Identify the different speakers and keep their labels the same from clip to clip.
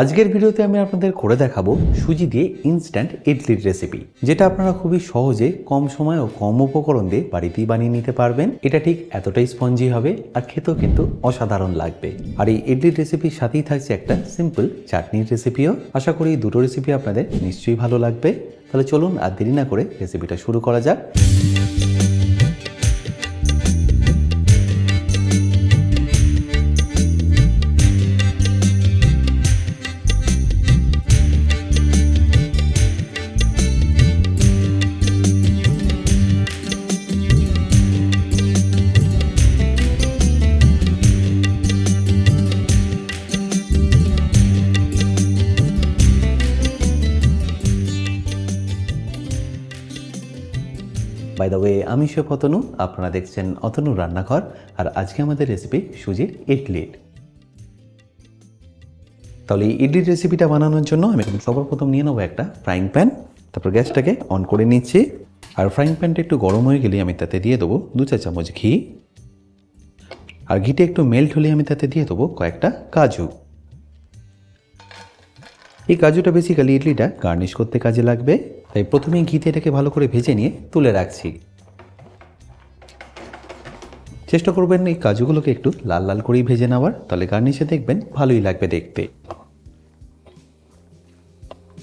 Speaker 1: আজকের ভিডিওতে আমি আপনাদের করে দেখাবো সুজি দিয়ে ইনস্ট্যান্ট ইডলির রেসিপি, যেটা আপনারা খুবই সহজে কম সময় ও কম উপকরণ দিয়ে বাড়িতেই বানিয়ে নিতে পারবেন। এটা ঠিক এতটাই স্পঞ্জি হবে আর খেতেও কিন্তু অসাধারণ লাগবে। আর এই ইডলির রেসিপির সাথেই থাকছে একটা সিম্পল চাটনির রেসিপিও। আশা করি এই দুটো রেসিপি আপনাদের নিশ্চয়ই ভালো লাগবে। তাহলে চলুন আর দেরি না করে রেসিপিটা শুরু করা যাক। বাই দ্য ওয়ে, আমি শেফ অতনু, আপনারা দেখছেন অতনু রান্নাঘর। আর আজকে আমাদের রেসিপি সুজির ইডলি। তাহলে এই ইডলির রেসিপিটা বানানোর জন্য আমি সবার প্রথম নিয়ে নেবো একটা ফ্রাইং প্যান। তারপর গ্যাসটাকে অন করে নিচ্ছি। আর ফ্রাইং প্যানটা একটু গরম হয়ে গেলে আমি তাতে দিয়ে দেবো 2 চা চামচ ঘি। আর ঘিটা একটু মেল্ট হলে আমি তাতে দিয়ে দেবো কয়েকটা কাজু। এই কাজুটা বেসিক্যালি ইডলিটা গার্নিশ করতে কাজে লাগবে, তাই প্রথমেই ঘিতে এটাকে ভালো করে ভেজে নিয়ে তুলে রাখছি। চেষ্টা করবেন এই কাজুগুলোকে একটু লাল লাল করেই ভেজে নেওয়ার, তাহলে গার্নিশে দেখবেন ভালোই লাগবে দেখতে।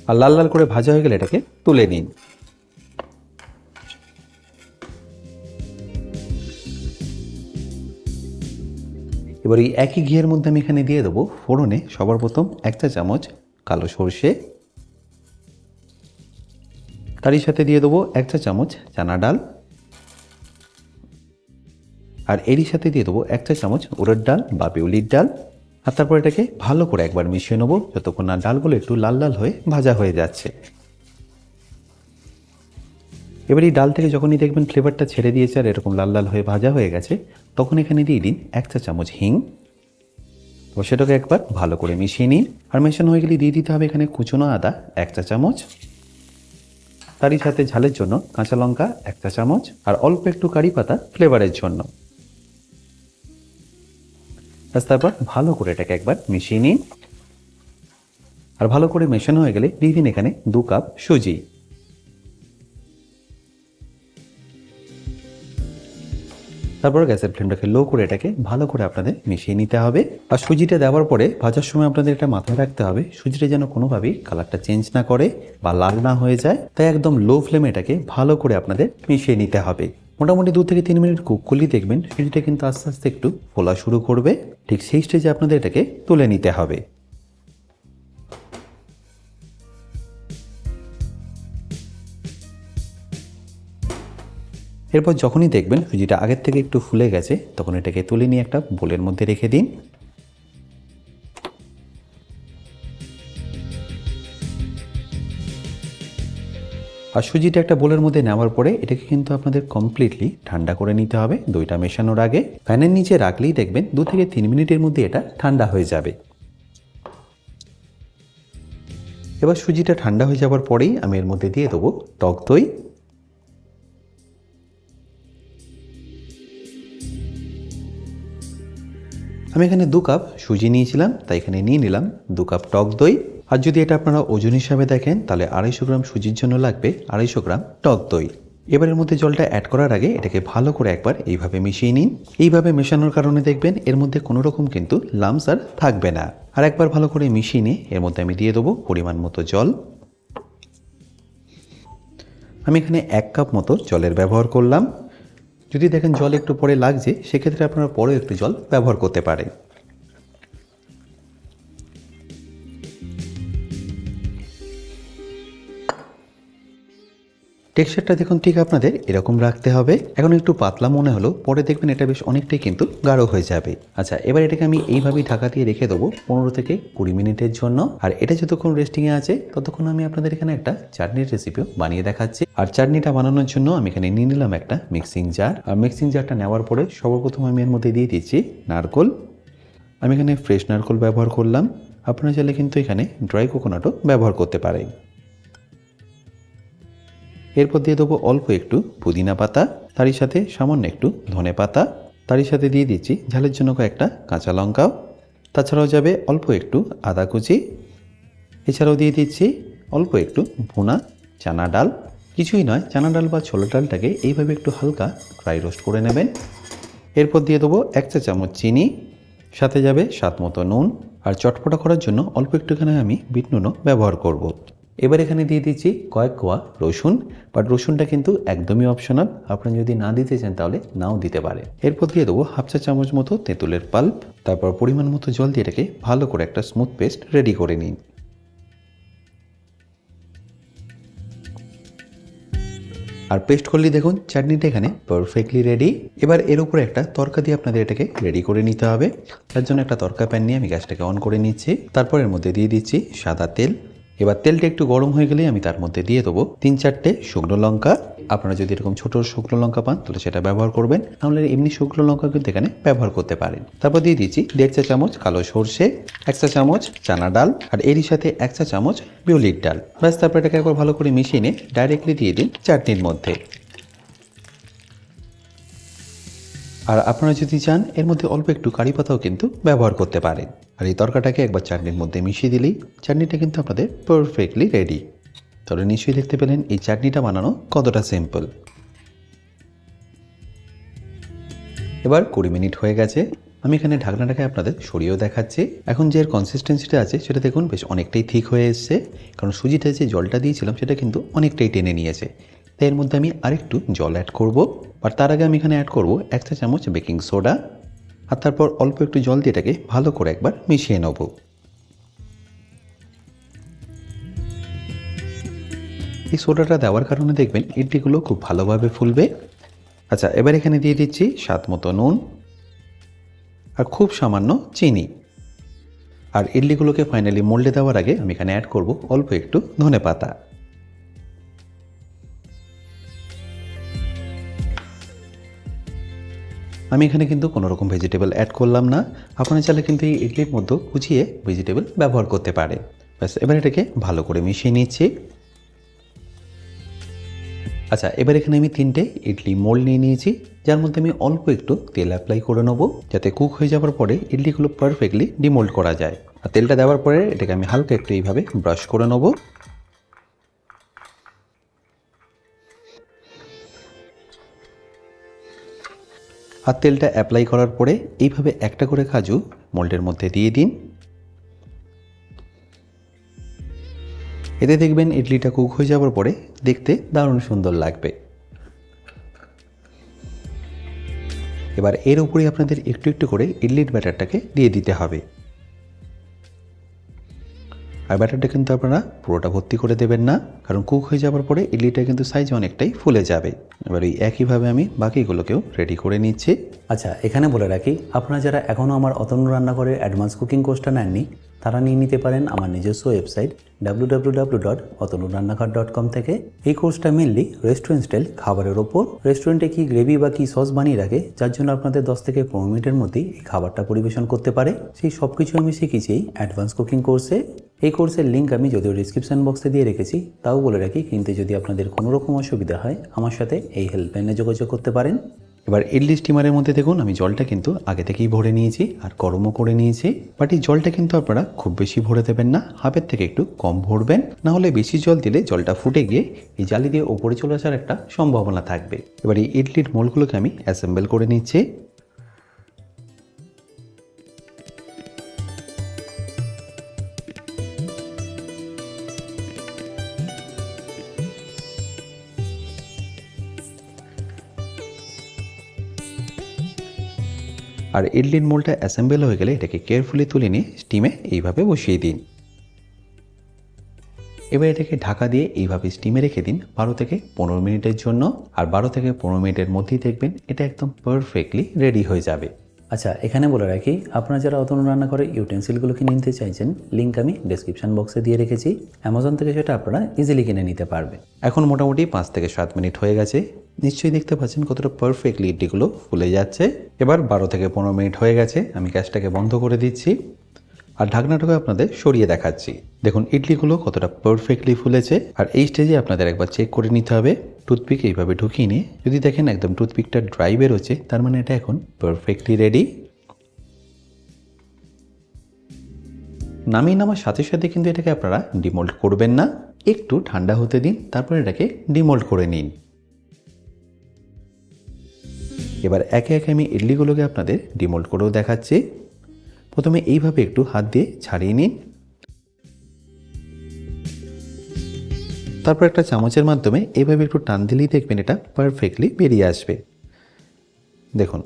Speaker 1: আর লাল লাল করে ভাজা হয়ে গেলে এটাকে তুলে নিন। এবার এই একই ঘিয়ের মধ্যে আমি এখানে দিয়ে দেবো ফোড়নে সবার প্রথম 1 চা চামচ কালো সর্ষে। তারই সাথে দিয়ে দেবো 1 চা চামচ চানা ডাল। আর এরই সাথে দিয়ে দেবো 1 চা চামচ উড়দ ডাল বা বিউলির ডাল। আর তারপর এটাকে ভালো করে একবার মিশিয়ে নেবো যতক্ষণ না ডালগুলো একটু লাল লাল হয়ে ভাজা হয়ে যাচ্ছে। এবার এই ডাল থেকে যখনই দেখবেন ফ্লেভারটা ছেড়ে দিয়েছে আর এরকম লাল লাল হয়ে ভাজা হয়ে গেছে, তখন এখানে দিয়ে দিন 1 চা চামচ হিং। তো সেটাকে একবার ভালো করে মিশিয়ে নিন। আর মেশানো হয়ে গেলে দিয়ে দিতে হবে এখানে কুচনো আদা 1 চা চামচ। তারই সাথে ঝালের জন্য কাঁচা লঙ্কা 1 চা চামচ আর অল্প একটু কারি পাতা ফ্লেভারের জন্য। তারপর ভালো করে এটাকে একবার মিশিয়ে নিন। আর ভালো করে মেশানো হয়ে গেলে দিয়ে দিন এখানে 2 কাপ সুজি। তারপর গ্যাসের ফ্লেমটাকে লো করে এটাকে ভালো করে আপনাদের মিশিয়ে নিতে হবে। আর সুজিটা দেওয়ার পরে ভাজার সময় আপনাদের এটা মাথায় রাখতে হবে সুজিটা যেন কোনোভাবেই কালারটা চেঞ্জ না করে বা লাল না হয়ে যায়। তাই একদম লো ফ্লেমে এটাকে ভালো করে আপনাদের মিশিয়ে নিতে হবে। মোটামুটি 2 থেকে 3 মিনিট কুক করলেই দেখবেন সুজিটা কিন্তু আস্তে আস্তে একটু ফোলা শুরু করবে। ঠিক সেই স্টেজে আপনাদের এটাকে তুলে নিতে হবে। এরপর যখনই দেখবেন সুজিটা আগের থেকে একটু ফুলে গেছে, তখন এটাকে তুলে নিয়ে একটা বোলের মধ্যে রেখে দিন। আর সুজিটা একটা বোলের মধ্যে নেওয়ার পরে এটাকে কিন্তু আপনাদের কমপ্লিটলি ঠান্ডা করে নিতে হবে। দইটা মেশানোর আগে ফ্যানের নিচে রাখলেই দেখবেন 2 থেকে 3 মিনিটের মধ্যে এটা ঠান্ডা হয়ে যাবে। এবার সুজিটা ঠান্ডা হয়ে যাওয়ার পরেই আমি এর মধ্যে দিয়ে দেবো টক দই। আমি এখানে 2 কাপ সুজি নিয়েছিলাম, তাই এখানে নিয়ে নিলাম 2 কাপ টক দই। আর যদি এটা আপনারা ওজন হিসাবে দেখেন তাহলে 250 গ্রাম সুজির জন্য লাগবে 250 গ্রাম টক দই। এবারের মধ্যে জলটা অ্যাড করার আগে এটাকে ভালো করে একবার এইভাবে মিশিয়ে নিন। এইভাবে মেশানোর কারণে দেখবেন এর মধ্যে কোনো রকম কিন্তু লাম্পস আর থাকবে না। আর একবার ভালো করে মিশিয়ে নিয়ে এর মধ্যে আমি দিয়ে দেবো পরিমাণ মতো জল। আমি এখানে 1 কাপ মতো জলের ব্যবহার করলাম। যদি দেখেন জল একটু পরে লাগছে, সেক্ষেত্রে আপনারা পরেও একটু জল ব্যবহার করতে পারেন। টেক্সচারটা দেখুন ঠিক আপনাদের এরকম রাখতে হবে। এখন একটু পাতলা মনে হলো, পরে দেখবেন এটা বেশ অনেকটাই কিন্তু গাঢ় হয়ে যাবে। আচ্ছা, এবার এটাকে আমি এইভাবেই ঢাকা দিয়ে রেখে দেবো 15 থেকে 20 মিনিটের জন্য। আর এটা যতক্ষণ রেস্টিংয়ে আছে ততক্ষণ আমি আপনাদের এখানে একটা চাটনির রেসিপিও বানিয়ে দেখাচ্ছি। আর চাটনিটা বানানোর জন্য আমি এখানে নিয়ে নিলাম একটা মিক্সিং জার। আর মিক্সিং জারটা নেওয়ার পরে সর্বপ্রথম আমি এর মধ্যে দিয়ে দিচ্ছি নারকোল। আমি এখানে ফ্রেশ নারকোল ব্যবহার করলাম। আপনারা চাইলে কিন্তু এখানে ড্রাই কোকোনাটও ব্যবহার করতে পারেন। এরপর দিয়ে দেবো অল্প একটু পুদিনা পাতা, তারই সাথে সামান্য একটু ধনে পাতা। তারই সাথে দিয়ে দিচ্ছি ঝালের জন্য কয়েকটা কাঁচা লঙ্কাও। তাছাড়াও যাবে অল্প একটু আদা কুচি। এছাড়াও দিয়ে দিচ্ছি অল্প একটু ভুনা চানা ডাল। কিছুই নয়, চানা ডাল বা ছোলা ডালটাকে এইভাবে একটু হালকা ড্রাই রোস্ট করে নেবেন। এরপর দিয়ে দেবো 1 চা চামচ চিনি, সাথে যাবে স্বাদ মতো নুন, আর চটপটা করার জন্য অল্প একটুখানি আমি বিট নুনও ব্যবহার করব। এবার এখানে দিয়ে দিচ্ছি কয়েক কোয়া রসুন, বাট রসুনটা কিন্তু একদমই অপশনাল, আপনি যদি না দিতে চান তাহলে নাও দিতে পারে। এরপর দিয়ে দেবো 1/2 চা চামচ মতো তেঁতুলের পাল্প, তারপর পরিমাণ মতো জল দিয়ে এটাকে ভালো করে একটা স্মুথ পেস্ট রেডি করে নিন। আর পেস্ট করলে দেখুন চাটনিটা এখানে পারফেক্টলি রেডি। এবার এর উপরে একটা তরকা দিয়ে আপনাদের এটাকে রেডি করে নিতে হবে। তার জন্য একটা তরকা প্যান নিয়ে আমি গ্যাসটাকে অন করে নিচ্ছি। তারপর এর মধ্যে দিয়ে দিচ্ছি সাদা তেল। এবার তেলটা একটু গরম হয়ে গেলেই আমি তার মধ্যে দিয়ে দেবো 3-4টে শুকনো লঙ্কা। আপনারা যদি এরকম ছোট শুকনো লঙ্কা পান তাহলে সেটা ব্যবহার করবেন, নাহলে এমনি শুকনো লঙ্কা কিন্তু এখানে ব্যবহার করতে পারেন। তারপর দিয়ে দিচ্ছি 1.5 চা চামচ কালো সর্ষে, 1 চা চামচ চানা ডাল, আর এরই সাথে 1 চা চামচ বিউলির ডাল। ব্যাস, তারপর এটাকে একবার ভালো করে মিশিয়ে নিয়ে ডাইরেক্টলি দিয়ে দিন চাটনির মধ্যে। আর আপনারা যদি চান এর মধ্যে অল্প একটু কারি পাতাও কিন্তু ব্যবহার করতে পারেন। আর এই তরকাটাকে একবার চাটনির মধ্যে মিশিয়ে দিলেই চাটনিটা কিন্তু আপনাদের পারফেক্টলি রেডি। তাহলে নিশ্চয়ই দেখতে পেলেন এই চাটনিটা বানানো কতটা সিম্পল। এবার 20 মিনিট হয়ে গেছে। আমি এখানে ঢাকনাটাকে আপনাদের সরিয়েও দেখাচ্ছি। এখন যে এর কনসিস্টেন্সিটা আছে সেটা দেখুন বেশ অনেকটাই ঠিক হয়ে এসছে, কারণ সুজিটা যে জলটা দিয়েছিলাম সেটা কিন্তু অনেকটাই টেনে নিয়েছে। তাই এর মধ্যে আমি আরেকটু জল অ্যাড করব। আর তার আগে আমি এখানে অ্যাড করব 1 চা চামচ বেকিং সোডা, আর তারপর অল্প একটু জল দিয়ে এটাকে ভালো করে একবার মিশিয়ে নেব। এই সোডাটা দেওয়ার কারণে দেখবেন ইডলিগুলো খুব ভালোভাবে ফুলবে। আচ্ছা, এবার এখানে দিয়ে দিচ্ছি স্বাদ মতো নুন আর খুব সামান্য চিনি। আর ইডলিগুলোকে ফাইনালি মোল্ডে দেওয়ার আগে আমি এখানে অ্যাড করব অল্প একটু ধনেপাতা। আমি এখানে কিন্তু কোনো রকম ভেজিটেবল অ্যাড করলাম না। আপনারা চাইলে কিন্তু এই ইডলির মধ্যে কুচিয়ে ভেজিটেবল ব্যবহার করতে পারে। ব্যাস, এবার এটাকে ভালো করে মিশিয়ে নিচ্ছি। আচ্ছা, এবার এখানে আমি 3টে ইডলি মোল্ড নিয়ে নিয়েছি, যার মধ্যে আমি অল্প একটু তেল অ্যাপ্লাই করে নেবো, যাতে কুক হয়ে যাওয়ার পরে ইডলিগুলো পারফেক্টলি ডিমোল্ড করা যায়। আর তেলটা দেওয়ার পরে এটাকে আমি হালকা একটু এইভাবে ব্রাশ করে নেবো। আর তেলটা অ্যাপ্লাই করার পরে এইভাবে একটা করে কাজু মোল্ডের মধ্যে দিয়ে দিন। এতে দেখবেন ইডলিটা কুক হয়ে যাওয়ার পরে দেখতে দারুণ সুন্দর লাগবে। এবার এর উপরে আপনাদের একটু একটু করে ইডলির ব্যাটারটাকে দিয়ে দিতে হবে। আর ব্যাটারটা কিন্তু আপনারা পুরোটা ভর্তি করে দেবেন না, কারণ কুক হয়ে যাওয়ার পরে ইডলিটা কিন্তু সাইজে অনেকটাই ফুলে যাবে। এবার এই একইভাবে আমি বাকিগুলোকেও রেডি করে নিচ্ছি। আচ্ছা, এখানে বলে রাখি, আপনারা যারা এখনও আমার অতনু রান্নাঘরের অ্যাডভান্স কুকিং কোর্সটা নেননি তারা নিয়ে নিতে পারেন আমার নিজস্ব ওয়েবসাইট www.otonurannakar.com থেকে। এই কোর্সটা মেনলি রেস্টুরেন্ট স্টাইল খাবারের ওপর। রেস্টুরেন্টে কি গ্রেভি বা কি সস বানিয়ে রাখে, যার জন্য আপনাদের 10 থেকে 15 মিনিটের মধ্যেই এই খাবারটা পরিবেশন করতে পারে, সেই সব কিছু আমি শিখেছি এই অ্যাডভান্স কুকিং কোর্সে। এই কোর্সের লিঙ্ক আমি যদিও ডিসক্রিপশন বক্সে দিয়ে রেখেছি, তাও বলে রাখি, কিন্তু যদি আপনাদের কোনো রকম অসুবিধা হয় আমার সাথে এই হেল্পলাইনে যোগাযোগ করতে পারেন। এবার ইডলি স্টিমারের মধ্যে দেখুন আমি জলটা কিন্তু আগে থেকেই ভরে নিয়েছি আর গরমও করে নিয়েছি। বাট এই জলটা কিন্তু আপনারা খুব বেশি ভরে দেবেন না, হাফের থেকে একটু কম ভরবেন, না হলে বেশি জল দিলে জলটা ফুটে গিয়ে এই জালি দিয়ে ওপরে চলে আসার একটা সম্ভাবনা থাকবে। এবার এই ইডলির মোলগুলোকে আমি অ্যাসেম্বল করে নিচ্ছি। আর ইডলির মোলটা অ্যাসেম্বল হয়ে গেলে এটাকে কেয়ারফুলি তুলে নিয়ে স্টিমে এইভাবে বসিয়ে দিন। এবার এটাকে ঢাকা দিয়ে এইভাবে স্টিমে রেখে দিন 12 থেকে 15 মিনিটের জন্য। আর 12 থেকে 15 মিনিটের মধ্যেই দেখবেন এটা একদম পারফেক্টলি রেডি হয়ে যাবে। আচ্ছা, এখানে বলে রাখি, আপনারা যারা অতনু রান্নাঘরে ইউটেন্সিলগুলো কিনে নিতে চাইছেন, লিঙ্ক আমি ডেসক্রিপশন বক্সে দিয়ে রেখেছি। অ্যামাজন থেকে সেটা আপনারা ইজিলি কিনে নিতে পারবে। এখন মোটামুটি 5 থেকে 7 মিনিট হয়ে গেছে। নিশ্চয়ই দেখতে পাচ্ছেন কতটা পারফেক্টলি ইডলিগুলো ফুলে যাচ্ছে। এবার 12 থেকে 15 মিনিট হয়ে গেছে, আমি গ্যাসটাকে বন্ধ করে দিচ্ছি আর ঢাকনাটাকে আপনাদের সরিয়ে দেখাচ্ছি। দেখুন ইডলিগুলো কতটা পারফেক্টলি ফুলেছে। আর এই স্টেজে আপনাদের একবার চেক করে নিতে হবে, টুথপিক এইভাবে ঢুকিয়ে নিয়ে যদি দেখেন একদম টুথপিকটা ড্রাই বেরোচ্ছে, তার মানে এটা এখন পারফেক্টলি রেডি। নামিয়ে নামার সাথে সাথে কিন্তু এটাকে আপনারা ডিমোল্ড করবেন না, একটু ঠান্ডা হতে দিন, তারপর এটাকে ডিমোল্ড করে নিন। এবার একে একে আমি ইডলিগুলোকে আপনাদের ডিমোল্ড করেও দেখাচ্ছি। প্রথমে এইভাবে একটু হাত দিয়ে ছাড়িয়ে নিন, তারপর একটা চামচের মাধ্যমে এইভাবে একটু টান দিলেই দেখবেন এটা পারফেক্টলি বেরিয়ে আসবে। দেখুন,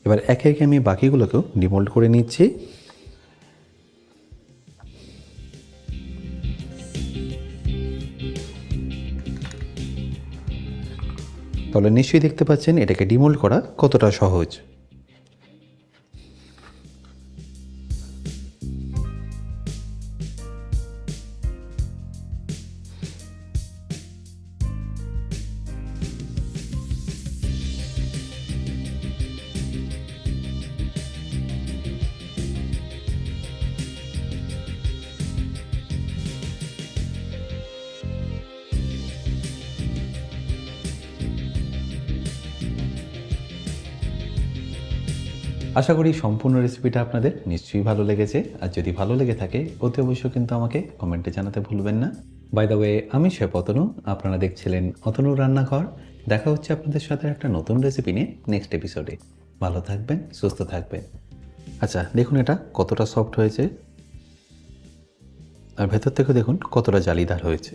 Speaker 1: এবার একে একে আমি বাকিগুলোকেও ডিমোল্ড করে নিচ্ছি। তাহলে নিশ্চয়ই দেখতে পাচ্ছেন এটাকে ডিমোল্ড করা কতটা সহজ। আশা করি সম্পূর্ণ রেসিপিটা আপনাদের নিশ্চয়ই ভালো লেগেছে। আর যদি ভালো লেগে থাকে অতি অবশ্যই কিন্তু আমাকে কমেন্টে জানাতে ভুলবেন না। বাই দ্য ওয়ে, আমি শেফ অতনু, আপনারা দেখছিলেন অতনুর রান্নাঘর। দেখা হচ্ছে আপনাদের সাথে একটা নতুন রেসিপি নিয়ে নেক্সট এপিসোডে। ভালো থাকবেন, সুস্থ থাকবেন। আচ্ছা দেখুন এটা কতটা সফট হয়েছে, আর ভেতর থেকে দেখুন কতটা জালিদার হয়েছে।